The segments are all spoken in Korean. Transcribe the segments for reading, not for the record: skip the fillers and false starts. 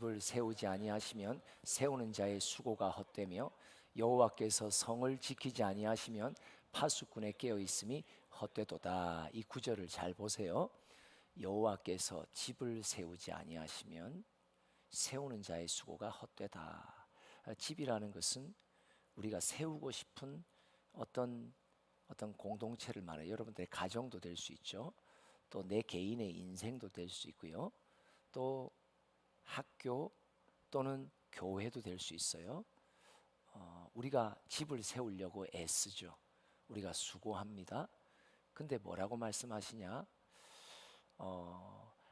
집을 세우지 아니하시면 세우는 자의 수고가 헛되며 여호와께서 성을 지키지 아니하시면 파수꾼의 깨어 있음이 헛되도다. 이 구절을 잘 보세요. 여호와께서 집을 세우지 아니하시면 세우는 자의 수고가 헛되다. 집이라는 것은 우리가 세우고 싶은 어떤 공동체를 말해요. 여러분들의 가정도 될 수 있죠. 또 내 개인의 인생도 될 수 있고요. 또 학교 또는 교회도 될 수 있어요. 우리가 집을 세우려고 애쓰죠. 우리가 수고합니다. 근데 뭐라고 말씀하시냐?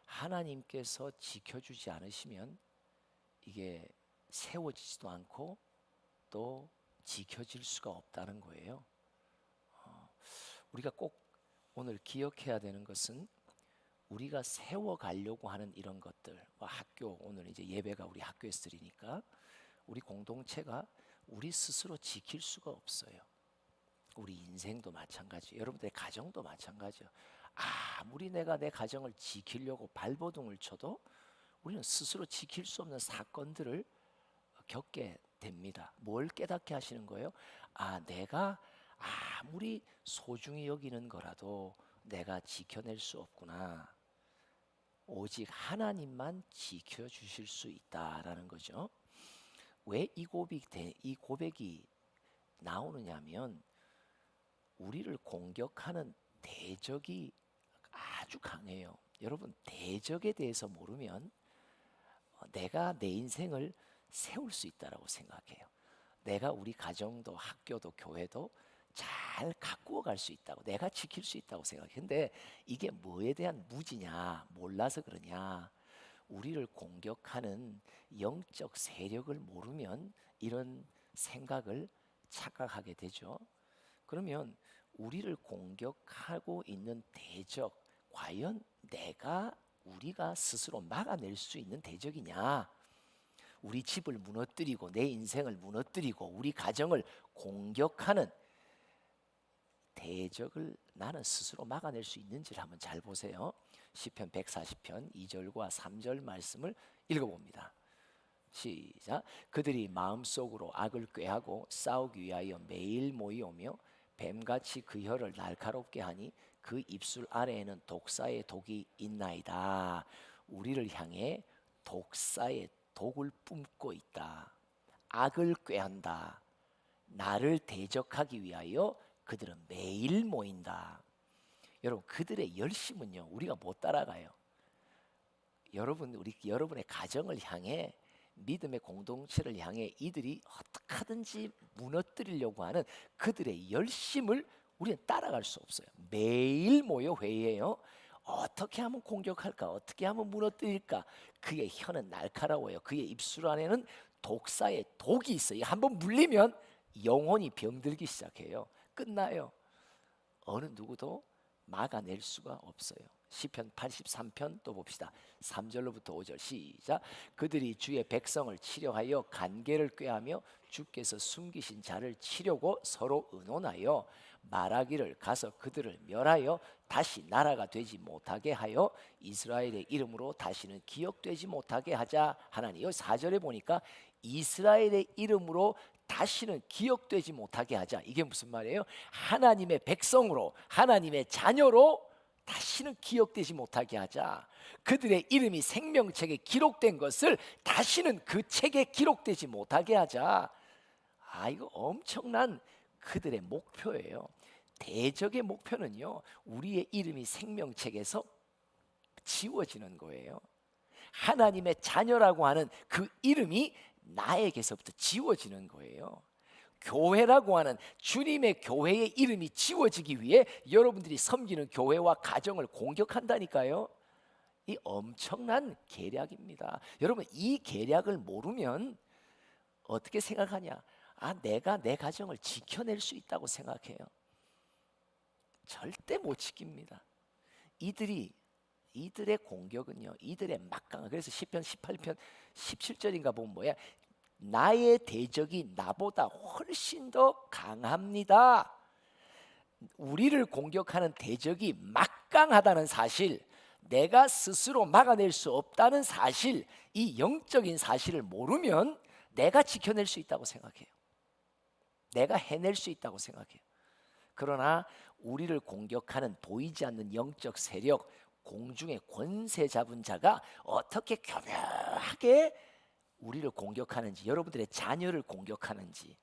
하나님께서 지켜주지 않으시면 이게 세워지지도 않고 또 지켜질 수가 없다는 거예요. 우리가 꼭 오늘 기억해야 되는 것은 우리가 세워가려고 하는 이런 것들, 학교, 오늘 이제 예배가 우리 학교에서 드리니까 우리 공동체가 우리 스스로 지킬 수가 없어요. 우리 인생도 마찬가지, 여러분들의 가정도 마찬가지요. 아무리 내가 내 가정을 지키려고 발버둥을 쳐도 우리는 스스로 지킬 수 없는 사건들을 겪게 됩니다. 뭘 깨닫게 하시는 거예요? 내가 아무리 소중히 여기는 거라도 내가 지켜낼 수 없구나. 오직 하나님만 지켜주실 수 있다라는 거죠. 왜 이 고백이 나오느냐면 우리를 공격하는 대적이 아주 강해요. 여러분, 대적에 대해서 모르면 내가 내 인생을 세울 수 있다라고 생각해요. 내가 우리 가정도 학교도 교회도 잘 가꾸어 갈 수 있다고, 내가 지킬 수 있다고 생각해요. 근데 이게 뭐에 대한 무지냐, 몰라서 그러냐. 우리를 공격하는 영적 세력을 모르면 이런 생각을 착각하게 되죠. 그러면 우리를 공격하고 있는 대적, 과연 우리가 스스로 막아낼 수 있는 대적이냐? 우리 집을 무너뜨리고 내 인생을 무너뜨리고 우리 가정을 공격하는 대적을 나는 스스로 막아낼 수 있는지를 한번 잘 보세요. 시편 140편 2절과 3절 말씀을 읽어봅니다. 시작. 그들이 마음속으로 악을 꾀하고 싸우기 위하여 매일 모이오며 뱀같이 그 혀를 날카롭게 하니 그 입술 아래에는 독사의 독이 있나이다. 우리를 향해 독사의 독을 뿜고 있다. 악을 꾀한다. 나를 대적하기 위하여 그들은 매일 모인다. 여러분, 그들의 열심은요 우리가 못 따라가요. 여러분의 가정을 향해, 믿음의 공동체를 향해 이들이 어떻게 하든지 무너뜨리려고 하는 그들의 열심을 우리는 따라갈 수 없어요. 매일 모여 회의해요. 어떻게 하면 공격할까? 어떻게 하면 무너뜨릴까? 그의 혀는 날카로워요. 그의 입술 안에는 독사의 독이 있어요. 한번 물리면 영혼이 병들기 시작해요. 끝나요. 어느 누구도 막아낼 수가 없어요. 시편 83편 또 봅시다. 3절로부터 5절 시작. 그들이 주의 백성을 치려하여 간계를 꾀하며 주께서 숨기신 자를 치려고 서로 의논하여 말하기를 가서 그들을 멸하여 다시 나라가 되지 못하게 하여 이스라엘의 이름으로 다시는 기억되지 못하게 하자 하나니. 여기 4절에 보니까 이스라엘의 이름으로 다시는 기억되지 못하게 하자. 이게 무슨 말이에요? 하나님의 백성으로, 하나님의 자녀로 다시는 기억되지 못하게 하자. 그들의 이름이 생명책에 기록된 것을 다시는 그 책에 기록되지 못하게 하자. 이거 엄청난 그들의 목표예요. 대적의 목표는요, 우리의 이름이 생명책에서 지워지는 거예요. 하나님의 자녀라고 하는 그 이름이 나에게서부터 지워지는 거예요. 교회라고 하는 주님의 교회의 이름이 지워지기 위해 여러분들이 섬기는 교회와 가정을 공격한다니까요. 이 엄청난 계략입니다. 여러분, 이 계략을 모르면 어떻게 생각하냐? 내가 내 가정을 지켜낼 수 있다고 생각해요. 절대 못 지킵니다. 이들의 공격은요, 이들의 막강. 그래서 시편 18편 17절인가 보면 뭐야? 나의 대적이 나보다 훨씬 더 강합니다. 우리를 공격하는 대적이 막강하다는 사실, 내가 스스로 막아낼 수 없다는 사실, 이 영적인 사실을 모르면 내가 지켜낼 수 있다고 생각해요. 내가 해낼 수 있다고 생각해요. 그러나 우리를 공격하는 보이지 않는 영적 세력, 공중의 권세 잡은 자가 어떻게 교묘하게 우리를 공격하는지, 여러분들의 자녀를 공격하는지,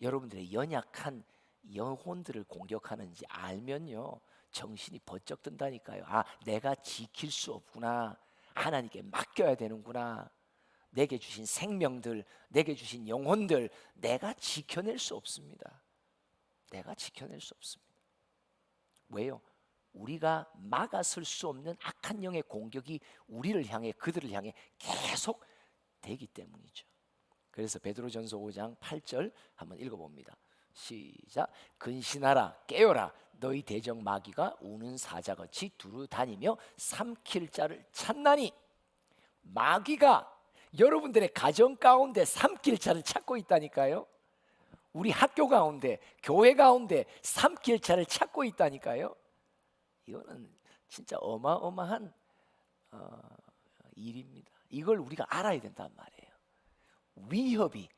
여러분들의 연약한 영혼들을 공격하는지 알면요, 정신이 번쩍 든다니까요. 아, 내가 지킬 수 없구나. 하나님께 맡겨야 되는구나. 내게 주신 생명들, 내게 주신 영혼들 내가 지켜낼 수 없습니다. 내가 지켜낼 수 없습니다. 왜요? 우리가 막아설 수 없는 악한 영의 공격이 우리를 향해, 그들을 향해 계속 되기 때문이죠. 그래서 베드로전서 5장 8절 한번 읽어봅니다. 시작. 근신하라, 깨어라. 너희 대적 마귀가 우는 사자같이 두루 다니며 삼킬 자를 찾나니. 마귀가 여러분들의 가정 가운데 삼킬 자를 찾고 있다니까요. 우리 학교 가운데, 교회 가운데 삼킬 자를 찾고 있다니까요. 이거는 진짜 어마어마한 일입니다. 이걸 우리가 알아야 된단 말이에요. 위협이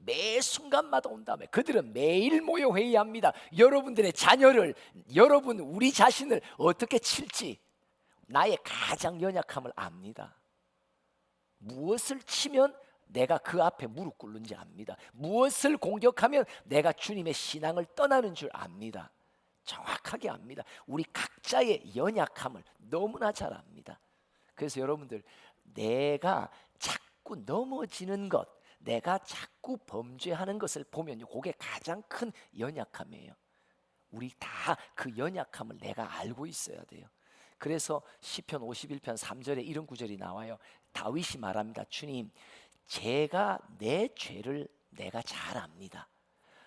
매 순간마다 온다며. 그들은 매일 모여 회의합니다. 여러분들의 자녀를, 여러분 우리 자신을 어떻게 칠지 나의 가장 연약함을 압니다. 무엇을 치면 내가 그 앞에 무릎 꿇는지 압니다. 무엇을 공격하면 내가 주님의 신앙을 떠나는 줄 압니다. 정확하게 압니다. 우리 각자의 연약함을 너무나 잘 압니다. 그래서 여러분들, 내가 자꾸 넘어지는 것, 내가 자꾸 범죄하는 것을 보면요, 그게 가장 큰 연약함이에요. 우리 다 그 연약함을 내가 알고 있어야 돼요. 그래서 시편 51편 3절에 이런 구절이 나와요. 다윗이 말합니다. 주님, 제가 내 죄를 내가 잘 압니다.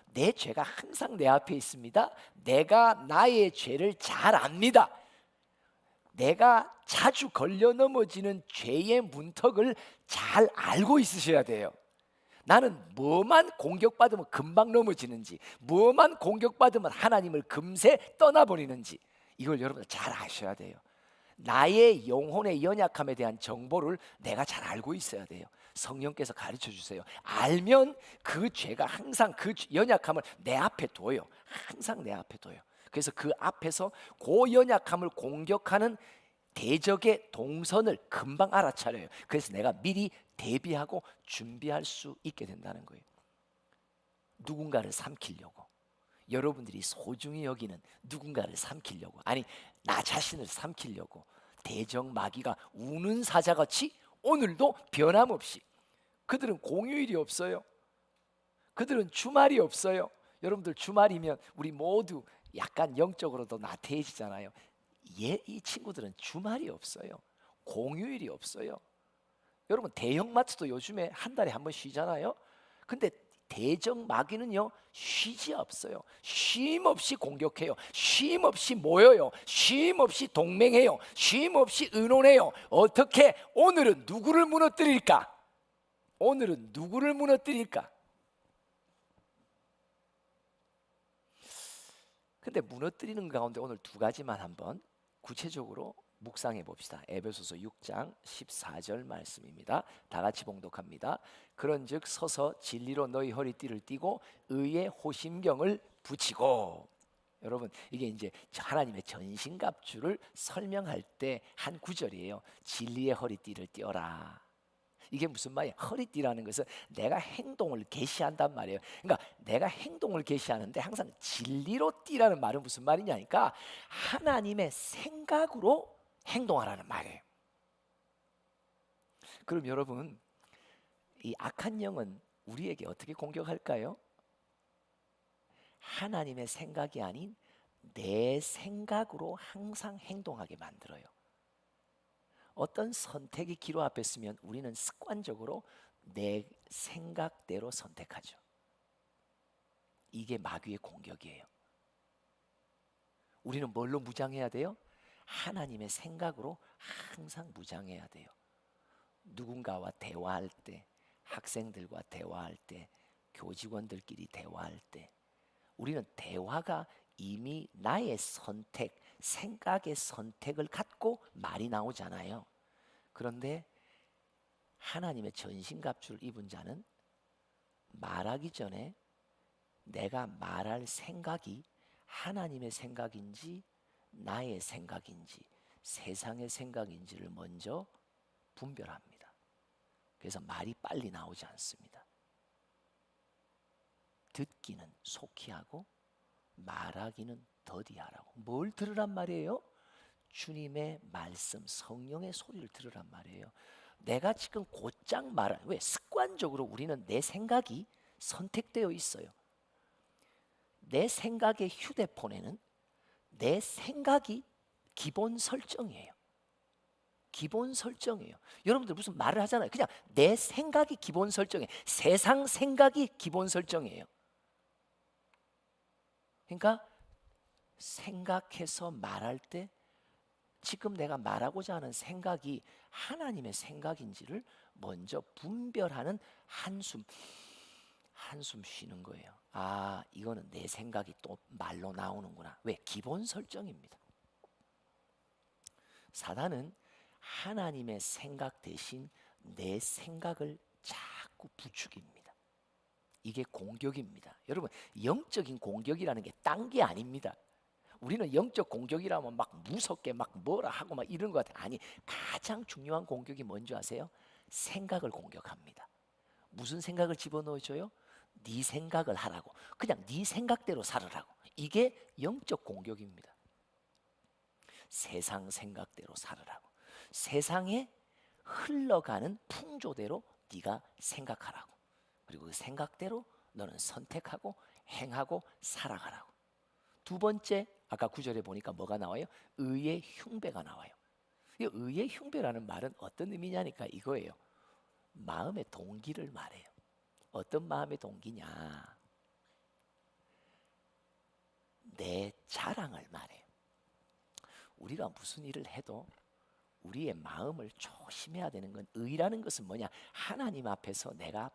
내 죄가 항상 내 앞에 있습니다. 내가 나의 죄를 잘 압니다. 내가 자주 걸려 넘어지는 죄의 문턱을 잘 알고 있으셔야 돼요. 나는 뭐만 공격받으면 금방 넘어지는지, 뭐만 공격받으면 하나님을 금세 떠나버리는지, 이걸 여러분들 잘 아셔야 돼요. 나의 영혼의 연약함에 대한 정보를 내가 잘 알고 있어야 돼요. 성령께서 가르쳐 주세요. 알면 그 죄가 항상 그 연약함을 내 앞에 둬요. 항상 내 앞에 둬요. 그래서 그 앞에서 그 연약함을 공격하는 대적의 동선을 금방 알아차려요. 그래서 내가 미리 대비하고 준비할 수 있게 된다는 거예요. 누군가를 삼키려고, 여러분들이 소중히 여기는 누군가를 삼키려고, 아니 나 자신을 삼키려고 대적 마귀가 우는 사자같이 오늘도 변함없이, 그들은 공휴일이 없어요. 그들은 주말이 없어요. 여러분들 주말이면 우리 모두 약간 영적으로도 나태해지잖아요. 이 친구들은 주말이 없어요. 공휴일이 없어요. 여러분 대형마트도 요즘에 한 달에 한 번 쉬잖아요. 근데 대적 마귀는요 쉬지 없어요. 쉼 없이 공격해요. 쉼 없이 모여요. 쉼 없이 동맹해요. 쉼 없이 의논해요. 어떻게 오늘은 누구를 무너뜨릴까? 오늘은 누구를 무너뜨릴까? 근데 무너뜨리는 가운데 오늘 두 가지만 한번 구체적으로 묵상해 봅시다. 에베소서 6장 14절 말씀입니다. 다 같이 봉독합니다. 그런즉 서서 진리로 너희 허리띠를 띠고 의의 호심경을 붙이고. 여러분, 이게 이제 하나님의 전신갑주를 설명할 때 한 구절이에요. 진리의 허리띠를 띠어라. 이게 무슨 말이에요? 허리띠라는 것은 내가 행동을 계시한단 말이에요. 그러니까 내가 행동을 계시하는데 항상 진리로 띠라는 말은 무슨 말이냐니까 하나님의 생각으로 행동하라는 말이에요. 그럼 여러분, 이 악한 영은 우리에게 어떻게 공격할까요? 하나님의 생각이 아닌 내 생각으로 항상 행동하게 만들어요. 어떤 선택이 기로 앞에 있으면 우리는 습관적으로 내 생각대로 선택하죠. 이게 마귀의 공격이에요. 우리는 뭘로 무장해야 돼요? 하나님의 생각으로 항상 무장해야 돼요. 누군가와 대화할 때, 학생들과 대화할 때, 교직원들끼리 대화할 때, 우리는 대화가 이미 나의 선택, 생각의 선택을 갖고 말이 나오잖아요. 그런데 하나님의 전신갑주를 입은 자는 말하기 전에 내가 말할 생각이 하나님의 생각인지 나의 생각인지 세상의 생각인지를 먼저 분별합니다. 그래서 말이 빨리 나오지 않습니다. 듣기는 속히 하고 말하기는 더디하라고. 뭘 들으란 말이에요? 주님의 말씀, 성령의 소리를 들으란 말이에요. 내가 지금 곧장 말을, 왜? 습관적으로 우리는 내 생각이 선택되어 있어요. 내 생각의 휴대폰에는 내 생각이 기본 설정이에요. 기본 설정이에요. 여러분들 무슨 말을 하잖아요. 그냥 내 생각이 기본 설정이에요. 세상 생각이 기본 설정이에요. 그러니까 생각해서 말할 때 지금 내가 말하고자 하는 생각이 하나님의 생각인지를 먼저 분별하는 한숨 쉬는 거예요. 아, 이거는 내 생각이 또 말로 나오는구나. 왜? 기본 설정입니다. 사단은 하나님의 생각 대신 내 생각을 자꾸 부추깁니다. 이게 공격입니다. 여러분, 영적인 공격이라는 게 딴 게 아닙니다. 우리는 영적 공격이라면 막 무섭게 막 뭐라 하고 막 이런 것 같아요. 아니, 가장 중요한 공격이 뭔지 아세요? 생각을 공격합니다. 무슨 생각을 집어넣어줘요? 네 생각을 하라고. 그냥 네 생각대로 살으라고. 이게 영적 공격입니다. 세상 생각대로 살으라고. 세상에 흘러가는 풍조대로 네가 생각하라고. 그리고 그 생각대로 너는 선택하고 행하고 살아가라고. 두 번째, 아까 9절에 보니까 뭐가 나와요? 의의 흉배가 나와요. 이 의의 흉배라는 말은 어떤 의미냐니까 이거예요. 마음의 동기를 말해요. 어떤 마음의 동기냐? 내 자랑을 말해요. 우리가 무슨 일을 해도 우리의 마음을 조심해야 되는 건, 의라는 것은 뭐냐? 하나님 앞에서 내가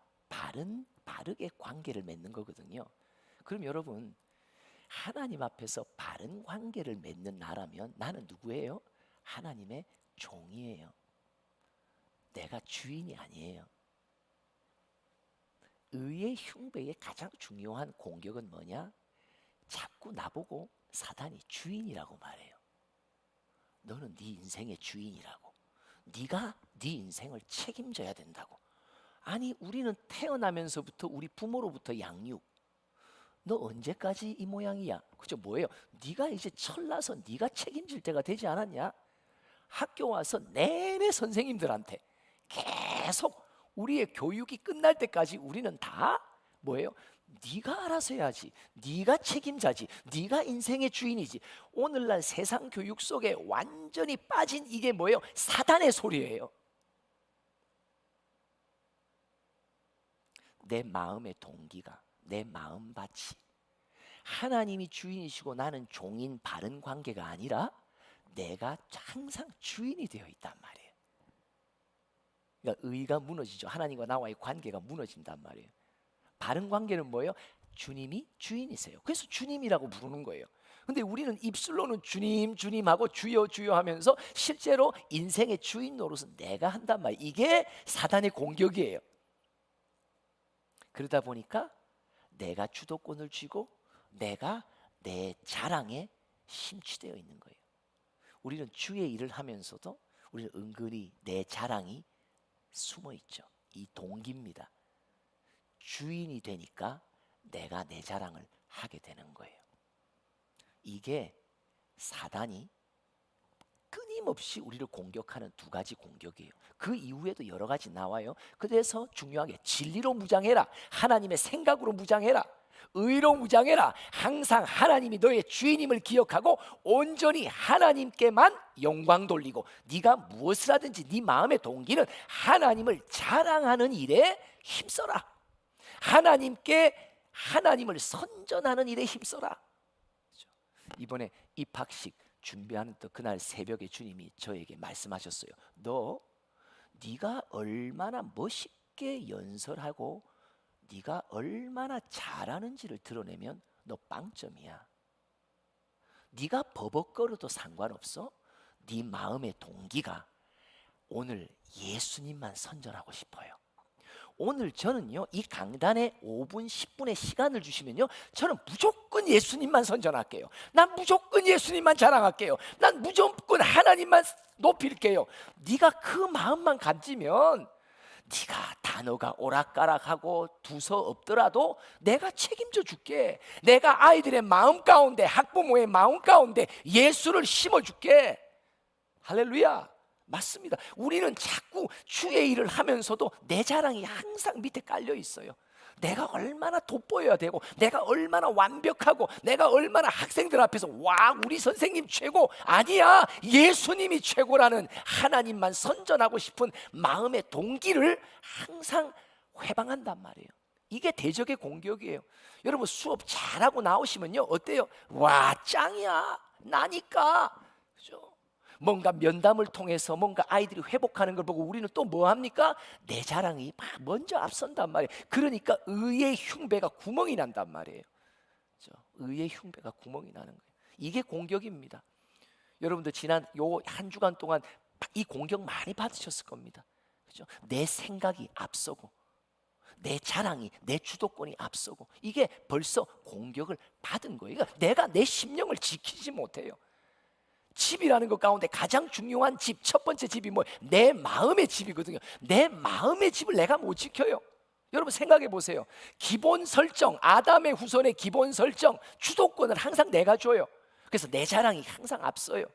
바르게 관계를 맺는 거거든요. 그럼 여러분, 하나님 앞에서 바른 관계를 맺는 나라면 나는 누구예요? 하나님의 종이에요. 내가 주인이 아니에요. 의의 흉배의 가장 중요한 공격은 뭐냐? 자꾸 나보고 사단이 주인이라고 말해요. 너는 네 인생의 주인이라고. 네가 네 인생을 책임져야 된다고. 아니, 우리는 태어나면서부터 우리 부모로부터 양육. 너 언제까지 이 모양이야? 그죠? 뭐예요? 네가 이제 철나서 네가 책임질 때가 되지 않았냐? 학교 와서 내내 선생님들한테 계속 우리의 교육이 끝날 때까지 우리는 다 뭐예요? 네가 알아서 해야지. 네가 책임자지. 네가 인생의 주인이지. 오늘날 세상 교육 속에 완전히 빠진 이게 뭐예요? 사단의 소리예요. 내 마음의 동기가, 내 마음밭이 하나님이 주인이시고 나는 종인 바른 관계가 아니라 내가 항상 주인이 되어 있단 말이에요. 그러니까 의가 무너지죠. 하나님과 나와의 관계가 무너진단 말이에요. 바른 관계는 뭐예요? 주님이 주인이세요. 그래서 주님이라고 부르는 거예요. 근데 우리는 입술로는 주님 주님하고 주여 주여 하면서 실제로 인생의 주인 노릇은 내가 한단 말이에요. 이게 사단의 공격이에요. 그러다 보니까 내가 주도권을 쥐고 내가 내 자랑에 심취되어 있는 거예요. 우리는 주의 일을 하면서도 우리는 은근히 내 자랑이 숨어 있죠. 이 동기입니다. 주인이 되니까 내가 내 자랑을 하게 되는 거예요. 이게 사단이 끊임없이 우리를 공격하는 두 가지 공격이에요. 그 이후에도 여러 가지 나와요. 그래서 중요한 게 진리로 무장해라. 하나님의 생각으로 무장해라. 의로 무장해라. 항상 하나님이 너의 주인임을 기억하고 온전히 하나님께만 영광 돌리고, 네가 무엇을 하든지 네 마음의 동기는 하나님을 자랑하는 일에 힘써라. 하나님을 선전하는 일에 힘써라. 이번에 입학식 준비하는 또 그날 새벽에 주님이 저에게 말씀하셨어요. 네가 얼마나 멋있게 연설하고 네가 얼마나 잘하는지를 드러내면 너 빵점이야. 네가 버벅거려도 상관없어. 네 마음의 동기가 오늘 예수님만 선전하고 싶어요. 오늘 저는요, 이 강단에 5분 10분의 시간을 주시면요, 저는 무조건 예수님만 선전할게요. 난 무조건 예수님만 자랑할게요. 난 무조건 하나님만 높일게요. 네가 그 마음만 가지면 네가 단어가 오락가락하고 두서 없더라도 내가 책임져 줄게. 내가 아이들의 마음 가운데, 학부모의 마음 가운데 예수를 심어줄게. 할렐루야. 맞습니다. 우리는 자꾸 주의 일을 하면서도 내 자랑이 항상 밑에 깔려 있어요. 내가 얼마나 돋보여야 되고, 내가 얼마나 완벽하고, 내가 얼마나 학생들 앞에서 와 우리 선생님 최고, 아니야 예수님이 최고라는 하나님만 선전하고 싶은 마음의 동기를 항상 회방한단 말이에요. 이게 대적의 공격이에요. 여러분 수업 잘하고 나오시면요 어때요? 와 짱이야 나니까. 그죠? 뭔가 면담을 통해서 뭔가 아이들이 회복하는 걸 보고 우리는 또 뭐 합니까? 내 자랑이 막 먼저 앞선단 말이에요. 그러니까 의의 흉배가 구멍이 난단 말이에요. 그렇죠? 의의 흉배가 구멍이 나는 거예요. 이게 공격입니다. 여러분들 지난 요 한 주간 동안 이 공격 많이 받으셨을 겁니다. 그렇죠? 내 생각이 앞서고 내 자랑이, 내 주도권이 앞서고, 이게 벌써 공격을 받은 거예요. 그러니까 내가 내 심령을 지키지 못해요. 집이라는 것 가운데 가장 중요한 집, 첫 번째 집이 뭐예요? 내 마음의 집이거든요. 내 마음의 집을 내가 못 지켜요. 여러분 생각해 보세요. 기본 설정, 아담의 후손의 기본 설정, 주도권을 항상 내가 줘요. 그래서 내 자랑이 항상 앞서요.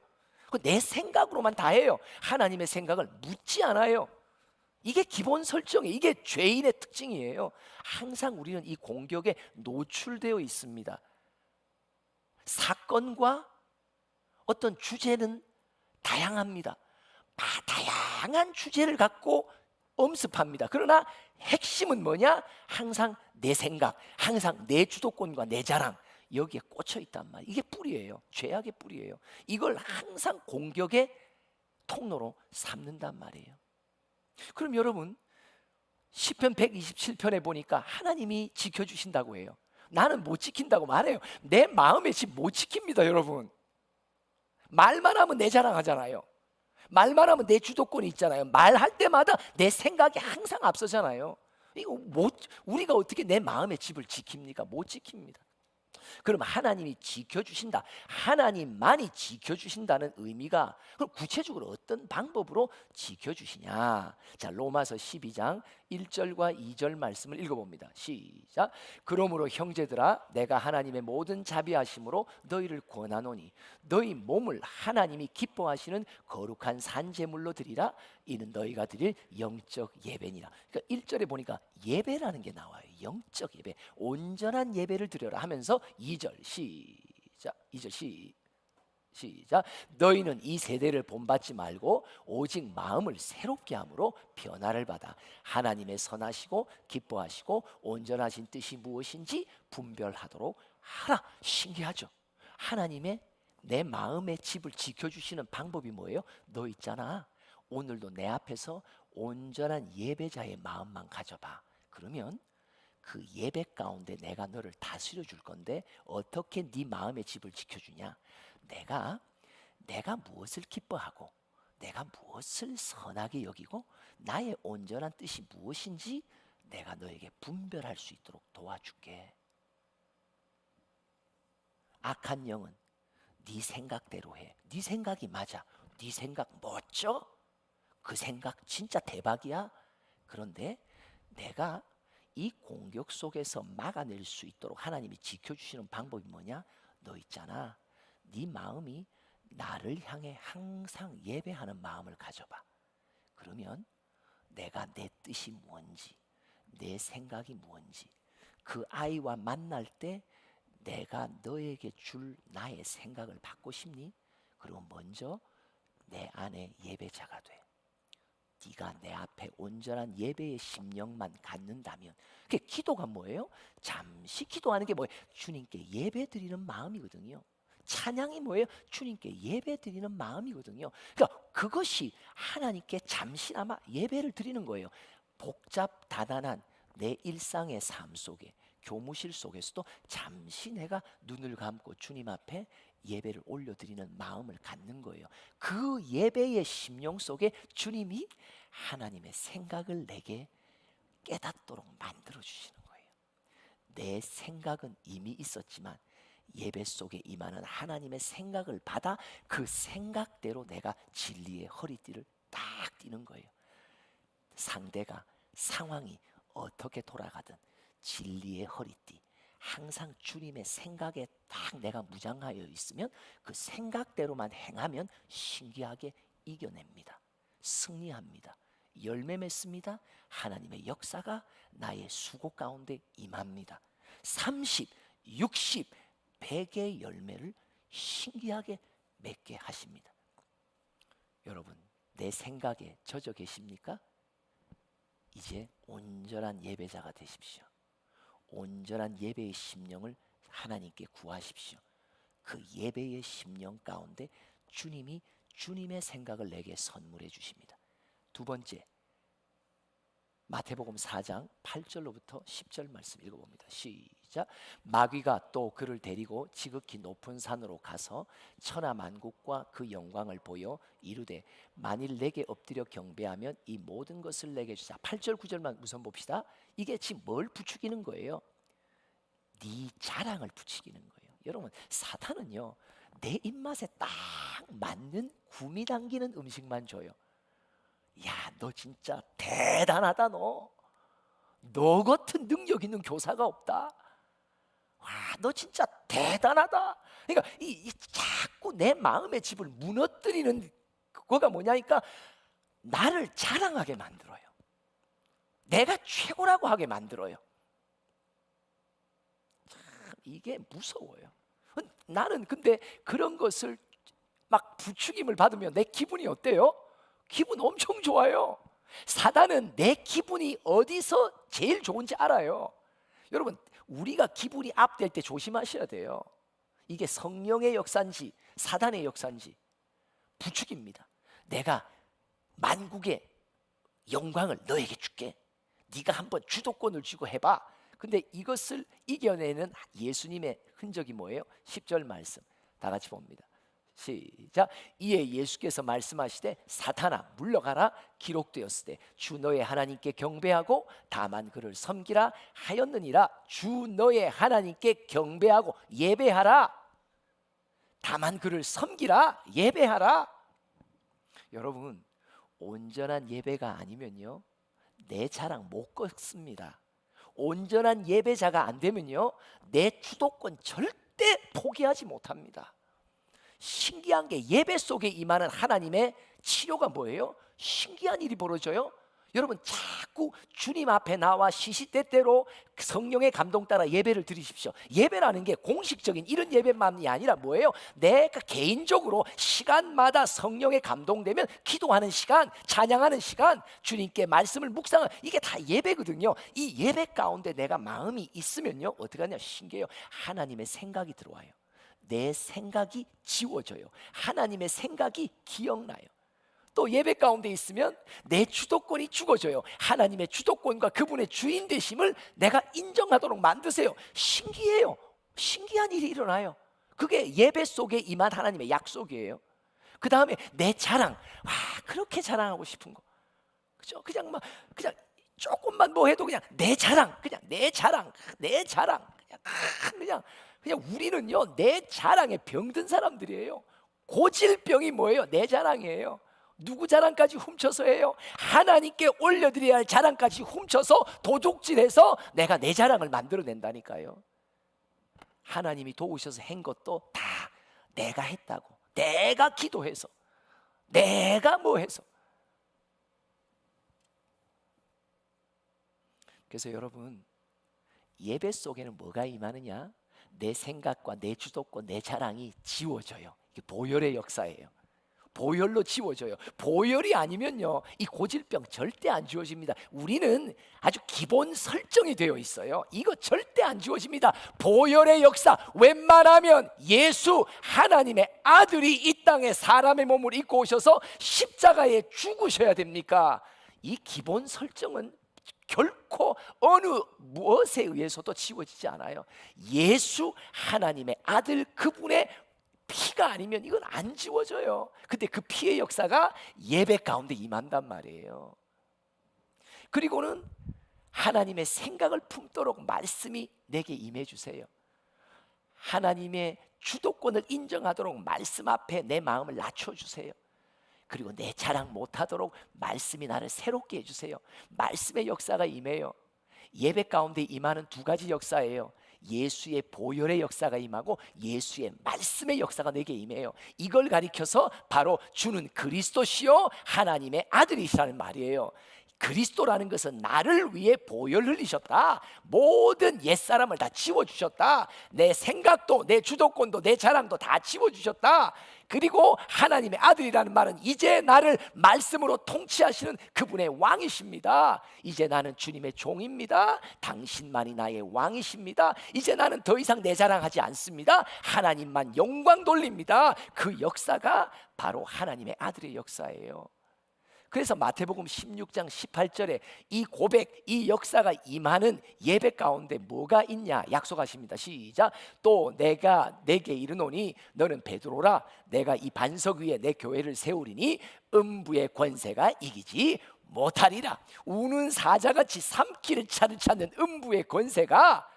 내 생각으로만 다 해요. 하나님의 생각을 묻지 않아요. 이게 기본 설정이에요. 이게 죄인의 특징이에요. 항상 우리는 이 공격에 노출되어 있습니다. 사건과 어떤 주제는 다양합니다. 다양한 주제를 갖고 엄습합니다. 그러나 핵심은 뭐냐? 항상 내 생각, 항상 내 주도권과 내 자랑, 여기에 꽂혀 있단 말이에요. 이게 뿌리예요. 죄악의 뿌리예요. 이걸 항상 공격의 통로로 삼는단 말이에요. 그럼 여러분 시편 127편에 보니까 하나님이 지켜주신다고 해요. 나는 못 지킨다고 말해요. 내 마음의 집 못 지킵니다. 여러분 말만 하면 내 자랑하잖아요. 말만 하면 내 주도권이 있잖아요. 말할 때마다 내 생각이 항상 앞서잖아요. 이거 우리가 어떻게 내 마음의 집을 지킵니까? 못 지킵니다. 그럼 하나님이 지켜주신다, 하나님만이 지켜주신다는 의미가 그럼 구체적으로 어떤 방법으로 지켜주시냐? 자, 로마서 12장 1절과 2절 말씀을 읽어봅니다. 시작. 그러므로 형제들아 내가 하나님의 모든 자비하심으로 너희를 권하노니 너희 몸을 하나님이 기뻐하시는 거룩한 산제물로 드리라. 이는 너희가 드릴 영적 예배니라. 그러니까 1절에 보니까 예배라는 게 나와요. 영적 예배, 온전한 예배를 드려라 하면서 2절 시작. 2절 시작. 너희는 이 세대를 본받지 말고 오직 마음을 새롭게 함으로 변화를 받아 하나님의 선하시고 기뻐하시고 온전하신 뜻이 무엇인지 분별하도록 하라. 신기하죠? 하나님의 내 마음의 집을 지켜주시는 방법이 뭐예요? 너 있잖아, 오늘도 내 앞에서 온전한 예배자의 마음만 가져봐. 그러면 그 예배 가운데 내가 너를 다스려 줄 건데 어떻게 네 마음의 집을 지켜주냐? 내가 무엇을 기뻐하고 내가 무엇을 선하게 여기고 나의 온전한 뜻이 무엇인지 내가 너에게 분별할 수 있도록 도와줄게. 악한 영은 네 생각대로 해. 네 생각이 맞아. 네 생각 멋져? 그 생각 진짜 대박이야? 그런데 내가 이 공격 속에서 막아낼 수 있도록 하나님이 지켜주시는 방법이 뭐냐? 너 있잖아, 네 마음이 나를 향해 항상 예배하는 마음을 가져봐. 그러면 내가 내 뜻이 뭔지, 내 생각이 뭔지, 그 아이와 만날 때 내가 너에게 줄 나의 생각을 받고 싶니? 그리고 먼저 내 안에 예배자가 돼. 네가 내 앞에 온전한 예배의 심령만 갖는다면, 그 기도가 뭐예요? 잠시 기도하는 게 뭐예요? 주님께 예배 드리는 마음이거든요. 찬양이 뭐예요? 주님께 예배 드리는 마음이거든요. 그러니까 그것이 하나님께 잠시나마 예배를 드리는 거예요. 복잡 다단한 내 일상의 삶 속에, 교무실 속에서도 잠시 내가 눈을 감고 주님 앞에 예배를 올려드리는 마음을 갖는 거예요. 그 예배의 심령 속에 주님이 하나님의 생각을 내게 깨닫도록 만들어 주시는 거예요. 내 생각은 이미 있었지만 예배 속에 임하는 하나님의 생각을 받아 그 생각대로 내가 진리의 허리띠를 딱 뛰는 거예요. 상대가 상황이 어떻게 돌아가든 진리의 허리띠, 항상 주님의 생각에 딱 내가 무장하여 있으면 그 생각대로만 행하면 신기하게 이겨냅니다. 승리합니다. 열매 맺습니다. 하나님의 역사가 나의 수고 가운데 임합니다. 30, 60, 100의 열매를 신기하게 맺게 하십니다. 여러분, 내 생각에 젖어 계십니까? 이제 온전한 예배자가 되십시오. 온전한 예배의 심령을 하나님께 구하십시오. 그 예배의 심령 가운데 주님이 주님의 생각을 내게 선물해 주십니다. 두 번째, 마태복음 4장 8절로부터 10절 말씀 읽어봅니다. 시작. 마귀가 또 그를 데리고 지극히 높은 산으로 가서 천하만국과 그 영광을 보여 이르되 만일 내게 엎드려 경배하면 이 모든 것을 내게 주자. 8절 9절만 우선 봅시다. 이게 지금 뭘 부추기는 거예요? 네 자랑을 부추기는 거예요. 여러분, 사탄은요 내 입맛에 딱 맞는 구미 당기는 음식만 줘요. 야, 너 진짜 대단하다. 너 같은 능력 있는 교사가 없다. 와, 너 진짜 대단하다. 그러니까 이 자꾸 내 마음의 집을 무너뜨리는 그거가 뭐냐니까 나를 자랑하게 만들어요. 내가 최고라고 하게 만들어요. 참 이게 무서워요. 나는 근데 그런 것을 막 부추김을 받으면 내 기분이 어때요? 기분 엄청 좋아요. 사단은 내 기분이 어디서 제일 좋은지 알아요. 여러분, 우리가 기분이 업될 때 조심하셔야 돼요. 이게 성령의 역사인지 사단의 역사인지 부추깁니다. 내가 만국의 영광을 너에게 줄게. 네가 한번 주도권을 쥐고 해봐. 근데 이것을 이겨내는 예수님의 흔적이 뭐예요? 10절 말씀 다 같이 봅니다. 시작. 이에 예수께서 말씀하시되 사탄아 물러가라. 기록되었으되 주 너의 하나님께 경배하고 다만 그를 섬기라 하였느니라. 주 너의 하나님께 경배하고 예배하라. 다만 그를 섬기라 예배하라. 여러분, 온전한 예배가 아니면요 내 자랑 못 걷습니다. 온전한 예배자가 안 되면요 내 주도권 절대 포기하지 못합니다. 신기한 게 예배 속에 임하는 하나님의 치료가 뭐예요? 신기한 일이 벌어져요. 여러분, 자꾸 주님 앞에 나와 시시때때로 성령의 감동 따라 예배를 드리십시오. 예배라는 게 공식적인 이런 예배만이 아니라 뭐예요? 내가 개인적으로 시간마다 성령의 감동되면 기도하는 시간, 찬양하는 시간, 주님께 말씀을 묵상하는, 이게 다 예배거든요. 이 예배 가운데 내가 마음이 있으면요 어떻게 하냐? 신기해요. 하나님의 생각이 들어와요. 내 생각이 지워져요. 하나님의 생각이 기억나요. 또 예배 가운데 있으면 내 주도권이 죽어져요. 하나님의 주도권과 그분의 주인 되심을 내가 인정하도록 만드세요. 신기해요. 신기한 일이 일어나요. 그게 예배 속에 임한 하나님의 약속이에요. 그 다음에 내 자랑, 와 그렇게 자랑하고 싶은 거, 그죠? 그냥 조금만 뭐 해도 그냥 내 자랑, 그냥 내 자랑, 그냥 우리는요 내 자랑에 병든 사람들이에요. 고질병이 뭐예요? 내 자랑이에요. 누구 자랑까지 훔쳐서 해요? 하나님께 올려드려야 할 자랑까지 훔쳐서 도둑질해서 내가 내 자랑을 만들어낸다니까요. 하나님이 도우셔서 한 것도 다 내가 했다고, 내가 기도해서, 내가 뭐 해서. 그래서 여러분, 예배 속에는 뭐가 임하느냐? 내 생각과 내 주도권, 내 자랑이 지워져요. 이게 보혈의 역사예요. 보혈로 지워져요. 보혈이 아니면요 이 고질병 절대 안 지워집니다. 우리는 아주 기본 설정이 되어 있어요. 이거 절대 안 지워집니다. 보혈의 역사, 웬만하면 예수 하나님의 아들이 이 땅에 사람의 몸을 입고 오셔서 십자가에 죽으셔야 됩니까? 이 기본 설정은 결코 어느 무엇에 의해서도 지워지지 않아요. 예수 하나님의 아들 그분의 피 피가 아니면 이건 안 지워져요. 근데 그 피의 역사가 예배 가운데 임한단 말이에요. 그리고는 하나님의 생각을 품도록 말씀이 내게 임해 주세요. 하나님의 주도권을 인정하도록 말씀 앞에 내 마음을 낮춰주세요. 그리고 내 자랑 못하도록 말씀이 나를 새롭게 해주세요. 말씀의 역사가 임해요. 예배 가운데 임하는 두 가지 역사예요. 예수의 보혈의 역사가 임하고 예수의 말씀의 역사가 내게 임해요. 이걸 가리켜서 바로 주는 그리스도시요 하나님의 아들이시라는 말이에요. 그리스도라는 것은 나를 위해 보혈 흘리셨다. 모든 옛사람을 다 지워주셨다. 내 생각도 내 주도권도 내 자랑도 다 지워주셨다. 그리고 하나님의 아들이라는 말은 이제 나를 말씀으로 통치하시는 그분의 왕이십니다. 이제 나는 주님의 종입니다. 당신만이 나의 왕이십니다. 이제 나는 더 이상 내 자랑하지 않습니다. 하나님만 영광 돌립니다. 그 역사가 바로 하나님의 아들의 역사예요. 그래서 마태복음 16장 18절에 이 고백, 이 역사가 임하는 예배 가운데 뭐가 있냐 약속하십니다. 시작. 또 내가 내게 이르노니 너는 베드로라. 내가 이 반석 위에 내 교회를 세우리니 음부의 권세가 이기지 못하리라. 우는 사자같이 삼키를 찾는 음부의 권세가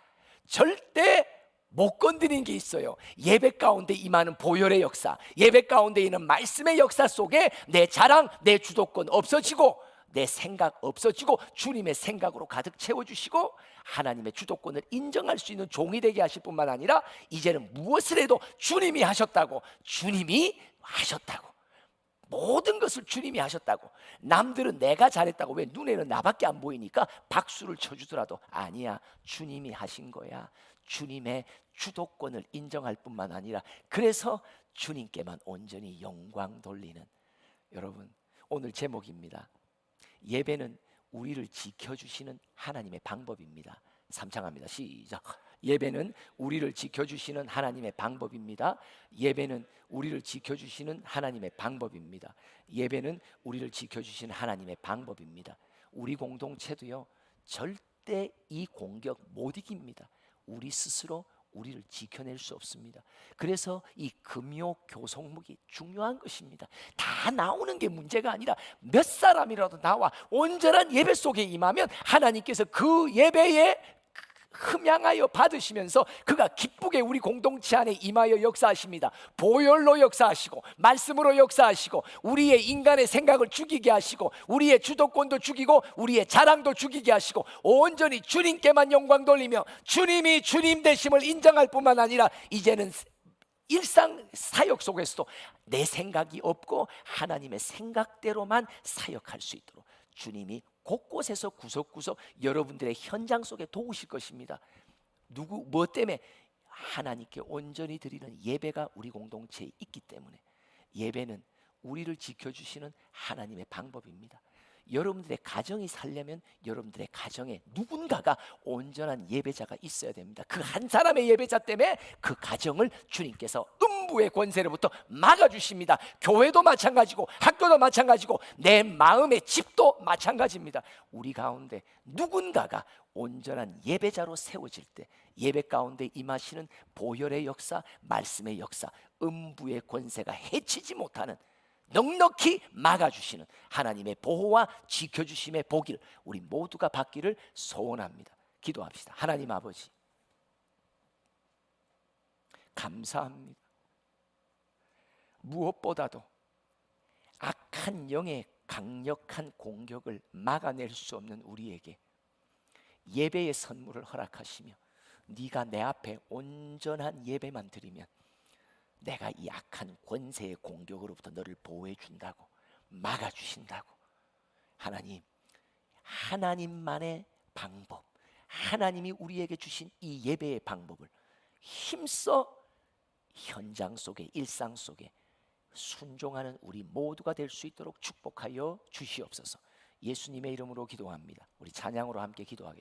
절대 못 건드리는 게 있어요. 예배 가운데 임하는 보혈의 역사, 예배 가운데 있는 말씀의 역사 속에 내 자랑, 내 주도권 없어지고 내 생각 없어지고 주님의 생각으로 가득 채워주시고 하나님의 주도권을 인정할 수 있는 종이 되게 하실 뿐만 아니라 이제는 무엇을 해도 주님이 하셨다고, 주님이 하셨다고, 모든 것을 주님이 하셨다고. 남들은 내가 잘했다고, 왜 눈에는 나밖에 안 보이니까 박수를 쳐주더라도 아니야, 주님이 하신 거야. 주님의 주도권을 인정할 뿐만 아니라 그래서 주님께만 온전히 영광 돌리는. 여러분, 오늘 제목입니다. 예배는 우리를 지켜주시는 하나님의 방법입니다. 삼창합니다. 시작. 예배는 우리를 지켜주시는 하나님의 방법입니다. 예배는 우리를 지켜주시는 하나님의 방법입니다. 예배는 우리를 지켜주시는 하나님의 방법입니다. 우리 공동체도요, 절대 이 공격 못 이깁니다. 우리 스스로 우리를 지켜낼 수 없습니다. 그래서 이 금요 교성목이 중요한 것입니다. 다 나오는 게 문제가 아니라 몇 사람이라도 나와 온전한 예배 속에 임하면 하나님께서 그 예배에 흠양하여 받으시면서 그가 기쁘게 우리 공동체 안에 임하여 역사하십니다. 보혈로 역사하시고 말씀으로 역사하시고 우리의 인간의 생각을 죽이게 하시고 우리의 주도권도 죽이고 우리의 자랑도 죽이게 하시고 온전히 주님께만 영광 돌리며 주님이 주님 되심을 인정할 뿐만 아니라 이제는 일상 사역 속에서도 내 생각이 없고 하나님의 생각대로만 사역할 수 있도록 주님이 곳곳에서 구석구석 여러분들의 현장 속에 도우실 것입니다. 뭐 때문에? 하나님께 온전히 드리는 예배가 우리 공동체에 있기 때문에. 예배는 우리를 지켜주시는 하나님의 방법입니다. 여러분들의 가정이 살려면 여러분들의 가정에 누군가가 온전한 예배자가 있어야 됩니다. 그 한 사람의 예배자 때문에 그 가정을 주님께서 음부의 권세로부터 막아주십니다. 교회도 마찬가지고 학교도 마찬가지고 내 마음의 집도 마찬가지입니다. 우리 가운데 누군가가 온전한 예배자로 세워질 때 예배 가운데 임하시는 보혈의 역사, 말씀의 역사, 음부의 권세가 해치지 못하는, 넉넉히 막아주시는 하나님의 보호와 지켜주심의 복을 우리 모두가 받기를 소원합니다. 기도합시다. 하나님 아버지, 감사합니다. 무엇보다도 악한 영의 강력한 공격을 막아낼 수 없는 우리에게 예배의 선물을 허락하시며 네가 내 앞에 온전한 예배만 드리면 내가 이 악한 권세의 공격으로부터 너를 보호해 준다고, 막아주신다고. 하나님, 하나님만의 방법, 하나님이 우리에게 주신 이 예배의 방법을 힘써 현장 속에, 일상 속에 순종하는 우리 모두가 될 수 있도록 축복하여 주시옵소서. 예수님의 이름으로 기도합니다. 우리 찬양으로 함께 기도하겠습니다.